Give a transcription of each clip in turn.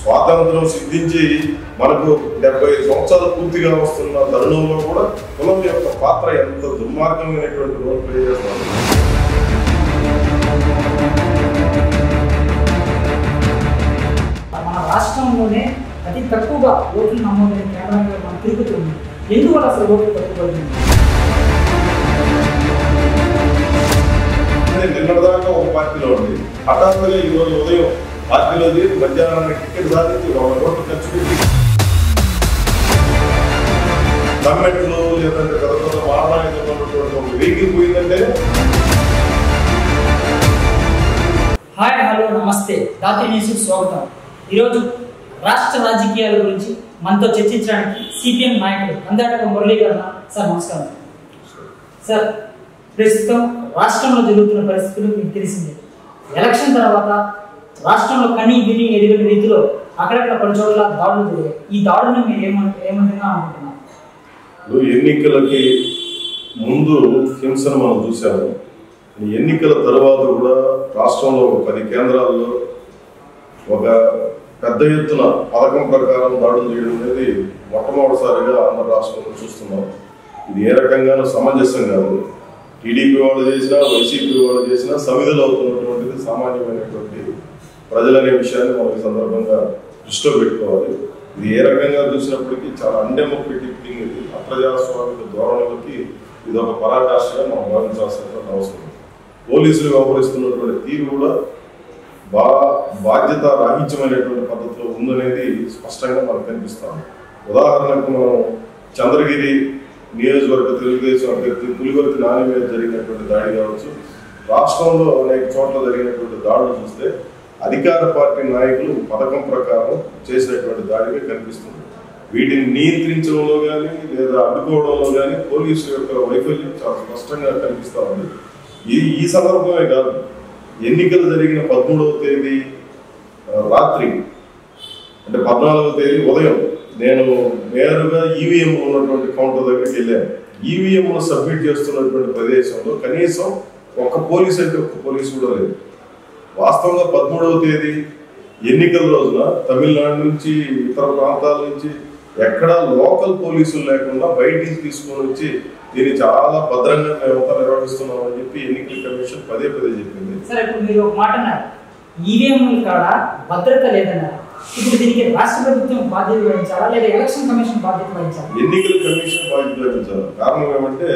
స్వాతంత్రం సిద్ధించి మనకు 75 సంవత్సరాలు పూర్తిగా వస్తున్న తరుణంలో కూడా కులం యొక్క పాత్ర ఎంత దుర్మార్గమైనటువంటి రోల్ ప్లే చేస్తుంది. మన రాష్ట్రంలోనే అతి తక్కువగా ఓట్లు నమోదైన కేంద్రంగా మన తిరుగుతూ ఉంది. ఎందువల్ల అసలు ఓట్లు తక్కువ పడుతుంది? నిన్నటిదాకా ఒక పార్టీలో ఉంది, హఠాత్తుగా ఈరోజు ఉదయం పార్టీలో చేరి మధ్యాహ్నానికి టికెట్ సాధించి 100 కోట్లు ఖర్చు పెట్టి గవర్నమెంట్లు లేదంటే పెద్ద పెద్ద వాహనాలు ఒక వెహికల్ పోయిందంటే. హాయ్, హలో, నమస్తే. దాత్రి న్యూస్కి స్వాగతం. ఈరోజు రాష్ట్ర రాజకీయాల గురించి మనతో చర్చించడానికి సిపిఎం నాయకులు కందాట మురళీ గారు. సార్ నమస్కారం. సార్, ప్రస్తుతం రాష్ట్రంలో జరుగుతున్న పరిస్థితులు మీకు తెలిసిందే. ఎలక్షన్ తర్వాత రాష్ట్రంలో కనీ విని ఎదిగిన రీతిలో అక్కడక్కడ పలు చోట్ల దాడులు జరిగాయి. ఈ దాడులను మీరు ఏమంటున్నా అనుకుంటున్నారు? ఎన్నికలకి ముందు హింసను మనం చూసాము. ఎన్నికల తర్వాత కూడా రాష్ట్రంలో 10 కేంద్రాల్లో ఒక పెద్ద ఎత్తున పథకం ప్రకారం దాడులు చేయడం అనేది మొట్టమొదటిసారిగా ఆంధ్ర రాష్ట్రంలో చూస్తున్నాం. ఇది ఏ రకంగానూ సమంజసం కాదు. టీడీపీ వాళ్ళు చేసినా, వైసీపీ వాళ్ళు చేసినా సమిధులు అవుతున్నటువంటిది సామాన్యమైనటువంటి ప్రజలనే విషయాన్ని మనం ఈ సందర్భంగా దృష్టిలో పెట్టుకోవాలి. ఇది ఏ రకంగా చూసినప్పటికీ చాలా అన్డెమోక్రటిక్ థింగ్. ఇది అప్రజాస్వామిక ధోరణులకి ఇది ఒక పరాకాష్ఠగా మనం భావించాల్సినటువంటి అవసరం. పోలీసులు వ్యవహరిస్తున్నటువంటి తీరు కూడా బాధ్యత రాహిత్యమైనటువంటి పద్ధతిలో ఉందనేది స్పష్టంగా మనకు కనిపిస్తాం. ఉదాహరణకు మనం చంద్రగిరి నియోజకవర్గ తెలుగుదేశం అభ్యర్థి పులివర్తి నాని మీద జరిగినటువంటి దాడి కావచ్చు, రాష్ట్రంలో అనేక చోట్ల జరిగినటువంటి దాడులు చూస్తే అధికార పార్టీ నాయకులు పథకం ప్రకారం చేసినటువంటి దాడిగా కనిపిస్తుంది. వీటిని నియంత్రించడంలో కానీ లేదా అడ్డుకోవడంలో కానీ పోలీసుల యొక్క వైఫల్యం చాలా స్పష్టంగా కనిపిస్తూ ఉంది. ఈ సందర్భమే కాదు, ఎన్నికలు జరిగిన 13వ తేదీ రాత్రి అంటే 14వ తేదీ ఉదయం నేను నేరుగా ఈవీఎం ఉన్నటువంటి కౌంటర్ దగ్గరికి వెళ్ళాను. ఈవీఎంలో సబ్మిట్ చేస్తున్నటువంటి ప్రదేశంలో కనీసం ఒక్క పోలీసు అంటే ఒక్క పోలీసు కూడా లేదు. వాస్తవంగా 13వ తేదీ ఎన్నికల రోజున తమిళనాడు నుంచి ఇతర ప్రాంతాల నుంచి ఎక్కడా లోకల్ పోలీసులు లేకుండా బయటికి తీసుకొని వచ్చి దీన్ని చాలా భద్రంగా మేమంతా నిర్వహిస్తున్నాం అని చెప్పి ఎన్నికల కమిషన్ పదే చెప్పింది. సార్, ఇప్పుడు మీరు ఒక మాట అన్నారు, ఈవీఎం కాడ భద్రత లేదన్నారు. ఇప్పుడు దీనికి రాష్ట్ర ప్రభుత్వం బాధ్యత వహించాలా లేదా ఎలక్షన్ కమిషన్ బాధ్యత వహించాలా? ఎన్నికల కమిషన్ బాధ్యత వహించాలి. కారణం ఏమంటే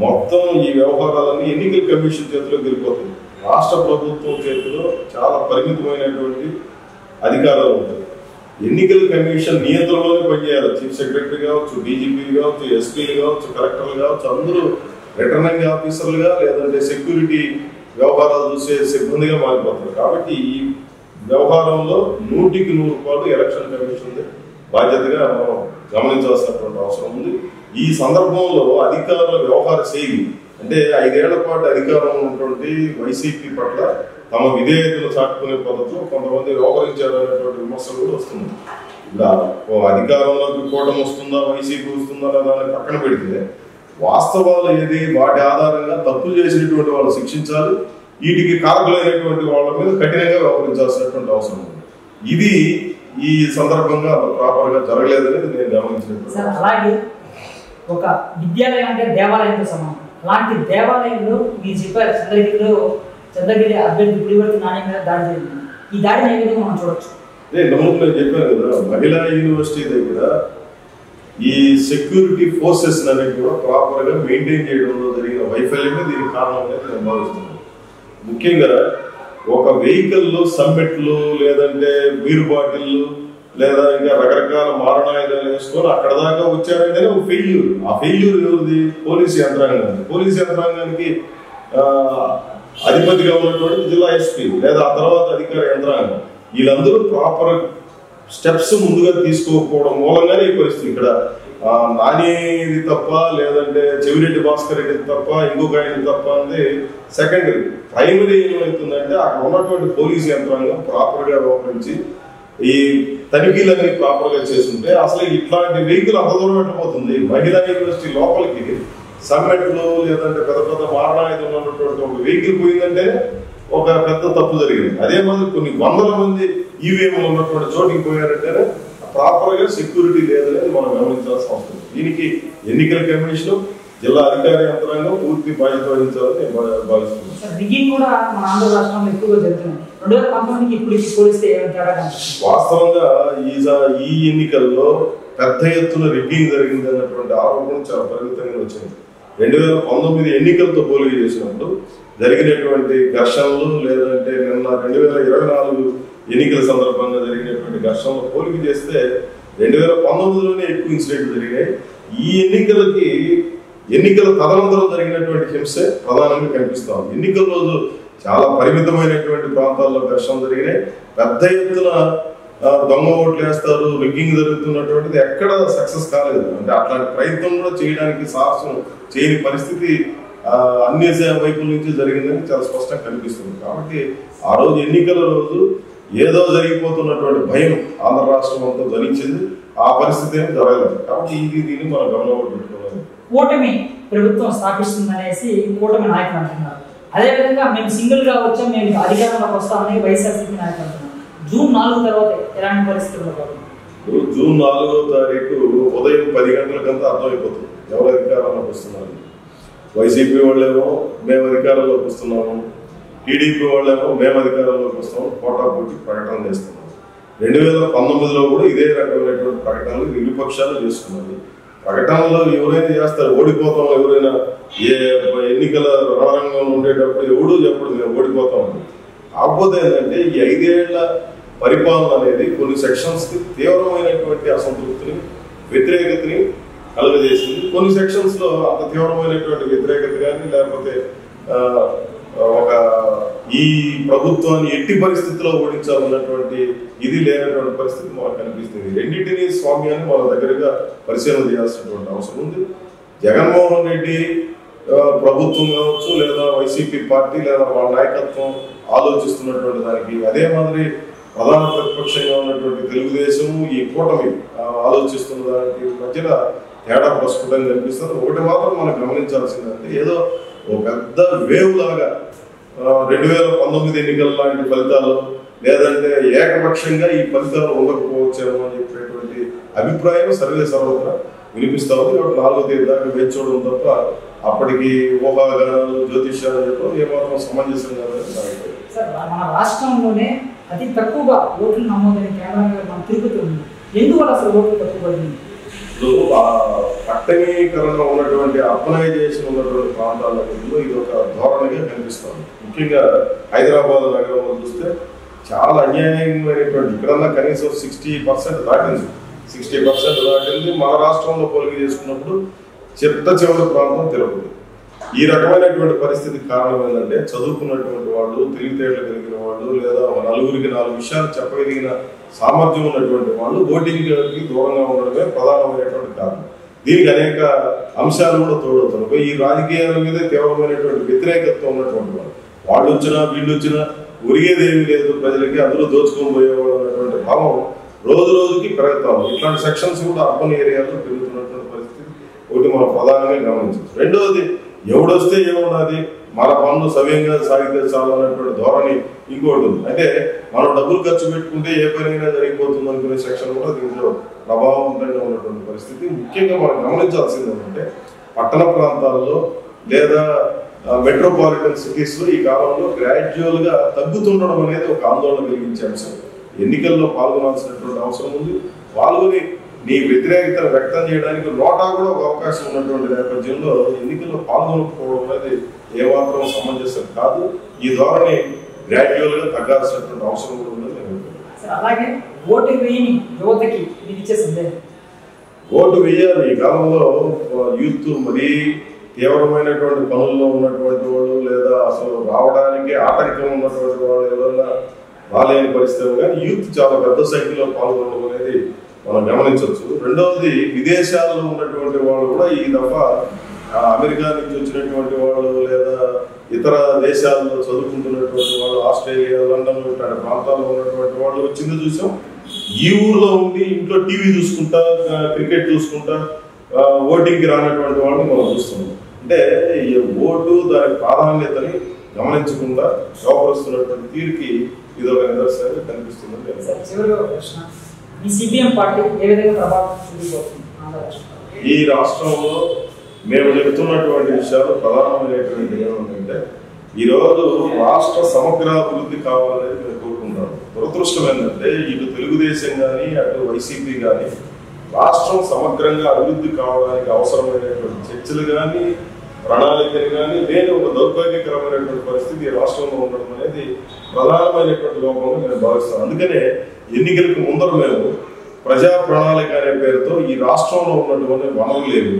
మొత్తం ఈ వ్యవహారాలన్నీ ఎన్నికల కమిషన్ చేతిలోకి వెళ్ళిపోతుంది. రాష్ట్ర ప్రభుత్వం చేతిలో చాలా పరిమితమైనటువంటి అధికారాలు ఉంటాయి. ఎన్నికల కమిషన్ నియంత్రణలోనే పనిచేయాలి. చీఫ్ సెక్రటరీ కావచ్చు, డీజీపీ కావచ్చు, ఎస్పీలు కావచ్చు, కలెక్టర్లు కావచ్చు, అందరూ రిటర్నింగ్ ఆఫీసర్లుగా లేదంటే సెక్యూరిటీ వ్యవహారాలు చూసే సిబ్బందిగా మారిపోతారు. కాబట్టి ఈ వ్యవహారంలో 100కి 100 ఎలక్షన్ కమిషన్ బాధ్యతగా మనం గమనించాల్సినటువంటి అవసరం ఉంది. ఈ సందర్భంలో అధికారుల వ్యవహార శైలి అంటే 5 ఏళ్ల పాటు అధికారం ఉన్నటువంటి వైసీపీ పట్ల తమ విధేయతను చాటుకునే పద్ధతిలో కొంతమంది వ్యవహరించారనేటువంటి విమర్శలు కూడా వస్తున్నాయి. ఇప్పుడు అధికారంలోకి కూటమి వస్తుందా, వైసీపీ వస్తుందా అనే దాన్ని పక్కన పెడితే వాస్తవాలు ఏది, వాటి ఆధారంగా తప్పులు చేసినటువంటి వాళ్ళు శిక్షించాలి. వీటికి కారకులైనటువంటి వాళ్ళ మీద కఠినంగా వ్యవహరించాల్సినటువంటి అవసరం ఉంది. ఇది ఈ సందర్భంగా ప్రాపర్గా జరగలేదనేది నేను గమనించినట్టు. అలాగే ఒక విద్యాలయం అంటే దేవాలయంతో సమానం. అలాంటి దేవాలయంలో మీరు చెప్పారు చంద్రగిరి అభ్యర్థి పులివర్తి నాని మీద దాడి జరిగింది. ఈ దాడిని ఏ విధంగా మనం చూడొచ్చు? నేను చెప్పాను కదా, మహిళా యూనివర్సిటీ దగ్గర ఈ సెక్యూరిటీ ఫోర్సెస్ అనేవి కూడా ప్రాపర్గా మెయింటైన్ చేయడంలో జరిగిన వైఫల్యమే దీనికి కారణం అనేది నేను భావిస్తున్నాను. ముఖ్యంగా ఒక వెహికల్లో సమ్మెట్లు లేదంటే బీరు బాటిళ్ళు లేదా ఇంకా రకరకాల మారణాయుధాలు వేసుకొని అక్కడ దాకా వచ్చారంటేనే ఒక ఫెయిల్యూర్. ఆ ఫెయిల్యూర్ ఎవరిది? పోలీసు యంత్రాంగానికి. పోలీసు యంత్రాంగానికి అధిపతిగా ఉన్నటువంటి జిల్లా ఎస్పీ లేదా ఆ తర్వాత అధికార యంత్రాంగం వీళ్ళందరూ ప్రాపర్ స్టెప్స్ ముందుగా తీసుకోకపోవడం మూలంగానే ఈ పరిస్థితి. ఇక్కడ నానిది తప్ప లేదంటే చెవిరెడ్డి భాస్కర్ రెడ్డి తప్ప ఇంకొక ఆయన తప్ప అనేది సెకండరీ. ప్రైమరీ ఏమవుతుందంటే అక్కడ ఉన్నటువంటి పోలీసు యంత్రాంగం ప్రాపర్గా వ్యవహరించి ఈ తనిఖీలన్నీ ప్రాపర్గా చేస్తుంటే అసలు ఇట్లాంటి వెహికల్ అంత దూరం వెళ్ళిపోతుంది. మహిళా యూనివర్సిటీ లోపలికి సమ్మెట్లు లేదంటే పెద్ద పెద్ద మారణాయుధం ఉన్నటువంటి ఒక వెహికల్ పోయిందంటే ఒక పెద్ద తప్పు జరిగింది. అదే మాదిరి కొన్ని వందల మంది ఈవీఎంలు ఉన్నటువంటి చోటికి పోయారంటేనే ప్రాపర్ గా సెక్యూరిటీ లేదనేది మనం గమనించాల్సిన అవసరం ఉంది. దీనికి ఎన్నికల కమిషన్, జిల్లా అధికార యంత్రాంగం పూర్తి బాధ్యత వహించాలని నేను భావిస్తున్నాను. రిగ్గింగ్ కూడా మన ఆంధ్ర రాష్ట్రంలో ఎక్కువగా జరుగుతుంది. 2019కి ఇప్పుడు పోలిస్తే వాస్తవంగా ఈ ఎన్నికల్లో పెద్ద ఎత్తున రిగ్గింగ్ జరిగింది అన్నటువంటి ఆరోపణ చాలా పరిమితంగా వచ్చింది. 2019 ఎన్నికలతో పోలిక చేసినప్పుడు జరిగినటువంటి ఘర్షణలు, లేదంటే నిన్న 2024 ఎన్నికల సందర్భంగా జరిగినటువంటి ఘర్షణలు పోలిక చేస్తే 2019లోనే ఎక్కువ ఇన్సిడెంట్లు జరిగాయి. ఈ ఎన్నికల తదనంతరం జరిగినటువంటి హింసే ప్రధానంగా కనిపిస్తాం. ఎన్నికల రోజు చాలా పరిమితమైనటువంటి ప్రాంతాల్లో ఘర్షణలు జరిగినాయి. పెద్ద ఎత్తున దొంగ ఓట్లు వేస్తారు, రిగ్గింగ్ జరుగుతున్నటువంటిది ఎక్కడ సక్సెస్ కాలేదు. అంటే అట్లాంటి ప్రయత్నం కూడా చేయడానికి సాహసం చేయని పరిస్థితి అన్ని వైపుల నుంచి జరిగిందని చాలా స్పష్టంగా కనిపిస్తుంది. కాబట్టి ఆ రోజు ఎన్నికల రోజు ఏదో జరిగిపోతున్నటువంటి భయం ఆంధ్ర రాష్ట్రం అంతా ధరించింది. ఆ పరిస్థితి ఏమి జరగలేదు. కాబట్టి దీన్ని మనం గమనంలో పెట్టుకోవాలి. కూటమి ప్రభుత్వం స్థాపిస్తుందనేసి కూటమి నాయకులు అంటున్నారు. అదేవిధంగా మేము సింగిల్ గా వచ్చాం, మేము అధికారంలోకి వస్తామని వైఎస్ఆర్సీపీ నాయకులు అంటున్నారు. జూన్ 4 తర్వాత ఎలాంటి పరిస్థితుల్లో జూన్ 4వ తారీఖు ఉదయం 10 గంటలకంతా అర్థమైపోతుంది ఎవరు అధికారంలోకి వస్తున్నారు. వైసీపీ వాళ్ళేమో మేము అధికారంలోకి వస్తున్నాము, టీడీపీ వాళ్ళేమో మేము అధికారంలోకి వస్తాము, పోటాపోటీ ప్రకటన చేస్తున్నాము. 2019లో కూడా ఇదే రకమైనటువంటి ప్రకటనలు ఇరు పక్షాలు చేసుకున్నారు. ప్రకటనలో ఎవరైనా చేస్తారు, ఓడిపోతాం, ఎవరైనా ఎన్నికల రణరంగంలో ఉండేటప్పుడు ఎవడూ చెప్పడు మేము ఓడిపోతామని. కాకపోతే ఏంటంటే ఈ 5 ఏళ్ల పరిపాలన అనేది కొన్ని సెక్షన్స్ కి తీవ్రమైనటువంటి అసంతృప్తిని, వ్యతిరేకతని కలుగజేసింది. కొన్ని సెక్షన్స్ లో అంత తీవ్రమైనటువంటి వ్యతిరేకత కానీ, లేకపోతే ఒక ఈ ప్రభుత్వాన్ని ఎట్టి పరిస్థితుల్లో ఓడించాలన్నటువంటి ఇది లేనటువంటి పరిస్థితి మనకు కనిపిస్తుంది. రెండింటినీ స్వామ్యాన్ని మన దగ్గరగా పరిశీలన చేయాల్సినటువంటి అవసరం ఉంది. జగన్మోహన్ రెడ్డి ప్రభుత్వం కావచ్చు, లేదా వైసీపీ పార్టీ లేదా వాళ్ళ నాయకత్వం ఆలోచిస్తున్నటువంటి దానికి, అదే మాదిరి ప్రధాన ప్రతిపక్షంగా ఉన్నటువంటి తెలుగుదేశం ఈ కూటమి ఆలోచిస్తున్న దానికి మధ్యన తేడా ప్రస్ఫుటంగా కనిపిస్తుంది. ఒకటి మాత్రం మనం గమనించాల్సిందంటే ఏదో ఒక పెద్ద వేవ్ లాగా 2019 ఎన్నికల లాంటి ఫలితాలు, లేదంటే ఏకపక్షంగా ఈ ఫలితాలు ఉండకపోవచ్చేమో అని చెప్పేటువంటి అభిప్రాయం సర్వత్రా వినిపిస్తా ఉంది. కాబట్టి 4వ తేదీ దాకా వేచి చూడడం తప్ప అప్పటికి ఊహాగానాలు, జ్యోతిష్యాలు చెప్పడం ఏమాత్రం సమంజసం కాదని సార్, మన రాష్ట్రంలోనే అతి తక్కువగా ఓట్లు నమోదని కేంద్రంగా మనం తిరుగుతుంది. ఎందువల్ల అసలు ఓట్లు తక్కువ పడింది? పట్టణీకరణ ఉన్నటువంటి అర్బనైజేషన్ ఉన్నటువంటి ప్రాంతాల్లో ఇది ఒక ధోరణిగా కనిపిస్తుంది. ముఖ్యంగా హైదరాబాద్ నగరంలో చూస్తే చాలా అన్యాయమైనటువంటి, ఇక్కడన్నా కనీసం 60% దాటింది. 60% దాటింది. మన రాష్ట్రంలో పోలిక చేసుకున్నప్పుడు చివరి ప్రాంతం తిరుపతి. ఈ రకమైనటువంటి పరిస్థితికి కారణం ఏంటంటే చదువుకున్నటువంటి వాళ్ళు, తెలివితేటలు కలిగిన వాళ్ళు, లేదా నలుగురికి 4 విషయాలు చెప్పగలిగిన సామర్థ్యం ఉన్నటువంటి వాళ్ళు ఓటింగ్కి దూరంగా ఉండడమే ప్రధానమైనటువంటి కారణం. దీనికి అనేక అంశాలు కూడా తోడవుతున్నాయి. ఈ రాజకీయాల మీదే తీవ్రమైనటువంటి వ్యతిరేకత్వం ఉన్నటువంటి వాళ్ళు వచ్చినా వీళ్ళు వచ్చినా ఉరిగేదేమీ లేదు ప్రజలకి, అందులో దోచుకొని పోయేవాళ్ళు అన్నటువంటి భావం రోజు రోజుకి పెరుగుతాం. ఇట్లాంటి సెక్షన్స్ కూడా అర్బన్ ఏరియాలో పెరుగుతున్నటువంటి పరిస్థితి ఒకటి మనం ప్రధానంగా గమనించవచ్చు. రెండవది, ఎవడొస్తే ఏమున్నది, మన పనులు సవ్యంగా సాగితే చాలన్నటువంటి ధోరణి ఇంకోటి ఉంది. అంటే మనం డబ్బులు ఖర్చు పెట్టుకుంటే ఏ పనైనా జరిగిపోతుంది అనుకునే సెక్షన్ కూడా దీంట్లో ప్రభావవంతంగా ఉన్నటువంటి పరిస్థితి. ముఖ్యంగా మనం గమనించాల్సింది ఏంటంటే పట్టణ ప్రాంతాల్లో లేదా మెట్రోపాలిటన్ సిటీస్ లో ఈ కాలంలో గ్రాడ్యువల్ గా తగ్గుతుండడం అనేది ఒక ఆందోళన కలిగించే అంశం. ఎన్నికల్లో పాల్గొనాల్సినటువంటి అవసరం ఉంది. పాల్గొని నీ వ్యతిరేకతను వ్యక్తం చేయడానికి నోటా కూడా ఒక అవకాశం ఉన్నటువంటి నేపథ్యంలో ఎన్నికల్లో పాల్గొనకపోవడం అనేది ఏమాత్రం సమంజసం కాదు. ఈ ధోరణి గ్రాడ్యువల్ గా తగ్గాల్సినటువంటి అవసరం కూడా ఉందని నేను అలాగే ఓటు వేయని యువతకి ఇచ్చే సందేహం, ఓటు వేయాలి. ఈ కాలంలో యూత్ మరీ తీవ్రమైనటువంటి పనుల్లో ఉన్నటువంటి వాళ్ళు, లేదా అసలు రావడానికి ఆటంకం ఉన్నటువంటి వాళ్ళు ఎవరైనా రాలేని పరిస్థితి, కానీ యూత్ చాలా పెద్ద సంఖ్యలో పాల్గొనడం అనేది మనం గమనించవచ్చు. రెండవది, విదేశాల్లో ఉన్నటువంటి వాళ్ళు కూడా ఈ దఫా అమెరికా నుంచి వచ్చినటువంటి వాళ్ళు, లేదా ఇతర దేశాల్లో చదువుకుంటున్నటువంటి వాళ్ళు, ఆస్ట్రేలియా, లండన్ ఇట్లాంటి ప్రాంతాల్లో ఉన్నటువంటి వాళ్ళు వచ్చింది చూసాం. ఈ ఊర్లో ఉండి ఇంట్లో టీవీ చూసుకుంటా, క్రికెట్ చూసుకుంటా ఓటింగ్కి రానటువంటి వాళ్ళని మనం చూస్తున్నాం. అంటే ఈ ఓటు దాని ప్రాధాన్యతని గమనించకుండా వ్యవహరిస్తున్నటువంటి తీరుకి ఇది ఒక నిదర్శనంగా కనిపిస్తుందని ఈ సిపిఎం పార్టీ ఏ విధంగా ప్రభావం చూపిపోతుంది ఈ రాష్ట్రంలో మేము చెబుతున్నటువంటి విషయాలు ప్రధానమైనటువంటి ఏమంటే ఈరోజు రాష్ట్ర సమగ్రాభివృద్ధి కావాలనేది మేము కోరుకుంటాం. దురదృష్టం ఏంటంటే ఇటు తెలుగుదేశం కానీ అటు వైసీపీ కానీ రాష్ట్రం సమగ్రంగా అభివృద్ధి కావడానికి అవసరమైనటువంటి చర్చలు కానీ ప్రణాళికలు కానీ లేని ఒక దౌర్భాగ్యకరమైనటువంటి పరిస్థితి రాష్ట్రంలో ఉండడం అనేది ప్రధానమైనటువంటి లోపంగా నేను భావిస్తాను. అందుకనే ఎన్నికలకు ముందర మేము ప్రజా ప్రణాళిక అనే పేరుతో ఈ రాష్ట్రంలో ఉన్నటువంటి వనరులు లేవు,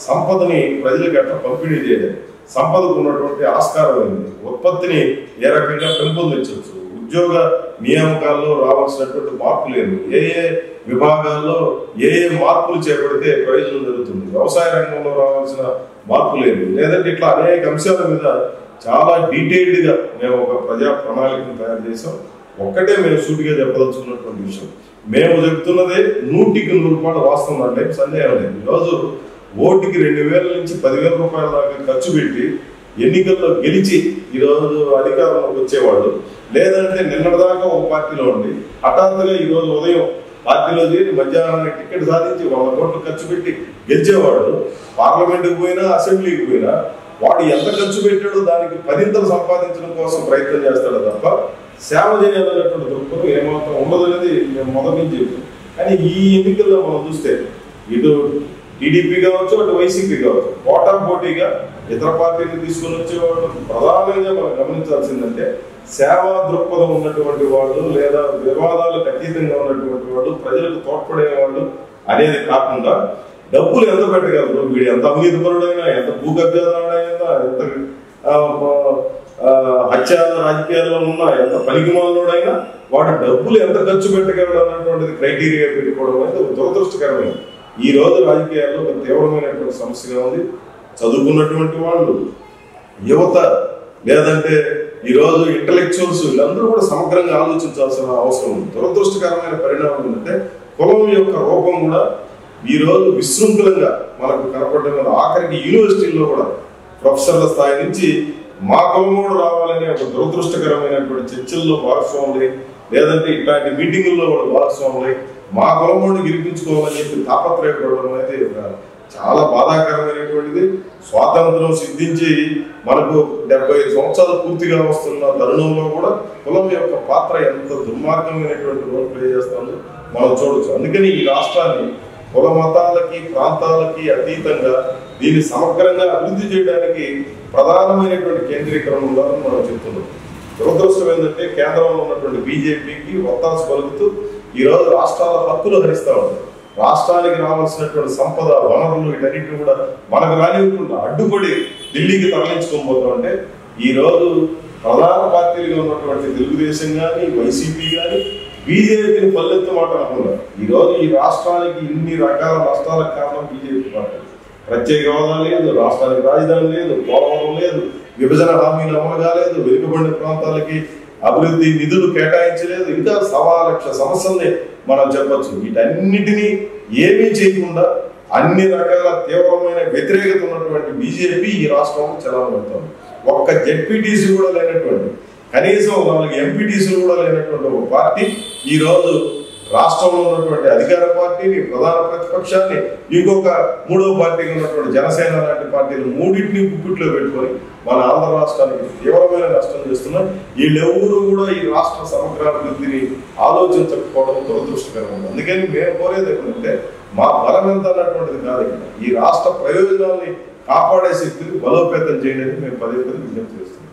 సంపదని ప్రజలకు ఎట్లా పంపిణీ చేయలేదు, సంపదకు ఉన్నటువంటి ఆస్కారం ఏంది, ఉత్పత్తిని ఏ రకంగా పెంపొందించవచ్చు, ఉద్యోగ నియామకాల్లో రావాల్సినటువంటి మార్పులు ఏంటి, ఏ ఏ విభాగాల్లో ఏ ఏ మార్పులు చేపడితే ప్రయోజనం జరుగుతుంది, వ్యవసాయ రంగంలో రావాల్సిన మార్పులు ఏంటి, లేదంటే ఇట్లా అనేక అంశాల మీద చాలా డీటెయిల్డ్గా మేము ఒక ప్రజా ప్రణాళికను తయారు చేసాం. ఒక్కటే మేము సూటిగా చెప్పదలుచుకున్నటువంటి విషయం, మేము చెప్తున్నదే 100కి 100 వాస్తవం అంటే సందేహం లేదు. ఈరోజు ఓటుకి 2000 నుంచి 10,000 రూపాయల దాకా ఖర్చు పెట్టి ఎన్నికల్లో గెలిచి ఈరోజు అధికారంలోకి వచ్చేవాళ్ళు, లేదంటే నిన్నటిదాకా ఒక పార్టీలో ఉండి హఠాత్తుగా ఈరోజు ఉదయం పార్టీలో చేరి మధ్యాహ్నానికి టికెట్ సాధించి 100 కోట్లు ఖర్చు పెట్టి గెలిచేవాడు పార్లమెంటుకు పోయినా అసెంబ్లీకి పోయినా వాడు ఎంత ఖర్చు పెట్టాడో దానికి 10ంతలు సంపాదించడం కోసం ప్రయత్నం చేస్తాడు తప్ప సేవ చేయాలనేటువంటి దృక్పథం ఏమాత్రం ఉండదనేది మేము మొదటి నుంచి చెప్తాం. కానీ ఈ ఎన్నికల్లో మనం చూస్తే ఇటు టీడీపీ కావచ్చు అటు వైసీపీ కావచ్చు పోటాపోటీగా ఇతర పార్టీని తీసుకుని వచ్చేవాళ్ళు ప్రధానంగా మనం గమనించాల్సిందంటే సేవా దృక్పథం ఉన్నటువంటి వాళ్ళు లేదా వివాదాలకు అతీతంగా ఉన్నటువంటి వాళ్ళు ప్రజలకు తోడ్పడేవాళ్ళు అనేది కాకుండా డబ్బులు ఎంత పెట్టగలరు, వీడు ఎంత అవినీతిపరుడైనా, ఎంత భూకబ్జాదారుడైనా, ఎంత హత్య రాజకీయాల్లో ఉన్నా, ఎంత పనికిమాలోడైనా వాడు డబ్బులు ఎంత ఖర్చు పెట్టగలడు అన్నటువంటిది క్రైటీరియా పెట్టుకోవడం అనేది ఒక దురదృష్టకరమైనది. ఈ రోజు రాజకీయాల్లో ఒక తీవ్రమైనటువంటి సమస్యగా ఉంది. చదువుకున్నటువంటి వాళ్ళు, యువత, లేదంటే ఈరోజు ఇంటలెక్చువల్స్ వీళ్ళందరూ కూడా సమగ్రంగా ఆలోచించాల్సిన అవసరం ఉంది. దురదృష్టకరమైన పరిణామం ఏంటంటే కులం యొక్క రూపం కూడా ఈరోజు విశృంఖలంగా మనకు కనపడడం. ఆఖరికి యూనివర్సిటీల్లో కూడా ప్రొఫెసర్ల స్థాయి నుంచి మా కులమోడు రావాలనే ఒక దురదృష్టకరమైనటువంటి చర్చల్లో భాగస్వాములై, లేదంటే ఇట్లాంటి మీటింగుల్లో కూడా భాగస్వాములై మా కులమోడిని గెలిపించుకోవాలని చెప్పి తాపత్రయపడడం అనేది ఒక చాలా బాధాకరమైనటువంటిది. స్వాతంత్రం సిద్ధించి మనకు 75 సంవత్సరాలు పూర్తిగా వస్తున్న తరుణంలో కూడా కులం యొక్క పాత్ర ఎంత దుర్మార్గమైనటువంటి రోల్ ప్లే చేస్తుందో మనం చూడొచ్చు. అందుకని ఈ రాష్ట్రాన్ని కుల మతాలకి ప్రాంతాలకి అతీతంగా దీన్ని సమగ్రంగా అభివృద్ధి చేయడానికి ప్రధానమైనటువంటి కేంద్రీకరణ ఉండాలని మనం చెప్తున్నాం. దురదృష్టం ఏంటంటే కేంద్రంలో ఉన్నటువంటి బీజేపీకి ఒత్తాసు పలుకుతూ ఈరోజు రాష్ట్రాల హక్కులు హరిస్తూ ఉంటారు. రాష్ట్రానికి రావాల్సినటువంటి సంపద వనరులు వీటన్నిటిని కూడా మనకు రానివ్వకుండా అడ్డుపడి ఢిల్లీకి తరలించుకోబోతూ ఉంటే ఈరోజు ప్రధాన పార్టీలుగా ఉన్నటువంటి తెలుగుదేశం కానీ వైసీపీ కానీ బీజేపీని పల్లెత్తు మాట అనుకున్నారు. ఈరోజు ఈ రాష్ట్రానికి ఇన్ని రకాల నష్టాలకు కారణం బీజేపీ పార్టీ. ప్రత్యేక హోదా లేదు, రాష్ట్రానికి రాజధాని లేదు, పోలవరం లేదు, విభజన హామీలు అమలు కాలేదు, వెనుకబడిన ప్రాంతాలకి అభివృద్ధి నిధులు కేటాయించలేదు, ఇంకా 1,00,000 సమస్యల్ని మనం చెప్పచ్చు. వీటన్నిటినీ ఏమీ చేయకుండా అన్ని రకాల తీవ్రమైన వ్యతిరేకత ఉన్నటువంటి బీజేపీ ఈ రాష్ట్రంలో చలామవుతోంది. ఒక్క జెడ్పీటీసీ కూడా లేనటువంటి, కనీసం 4 ఎంపీటీసీలు కూడా లేనటువంటి ఒక పార్టీ ఈరోజు రాష్ట్రంలో ఉన్నటువంటి అధికార పార్టీని, ప్రధాన ప్రతిపక్షాన్ని, ఇంకొక 3వ పార్టీగా ఉన్నటువంటి జనసేన లాంటి పార్టీలు మూడింటిని గుప్పిట్లో పెట్టుకొని మన ఆంధ్ర రాష్ట్రానికి తీవ్రమైన నష్టం చేస్తున్నారు. వీళ్ళెవరూ కూడా ఈ రాష్ట్ర సమగ్రాభివృద్ధిని ఆలోచించకపోవడం దురదృష్టకరమైంది. అందుకని మేము కోరేది ఏంటంటే మా బలం ఎంత అన్నటువంటిది కాదు, ఈ రాష్ట్ర ప్రయోజనాల్ని కాపాడే శక్తిని బలోపేతం చేయడానికి మేము పదే విజ్ఞప్తి చేస్తున్నాం.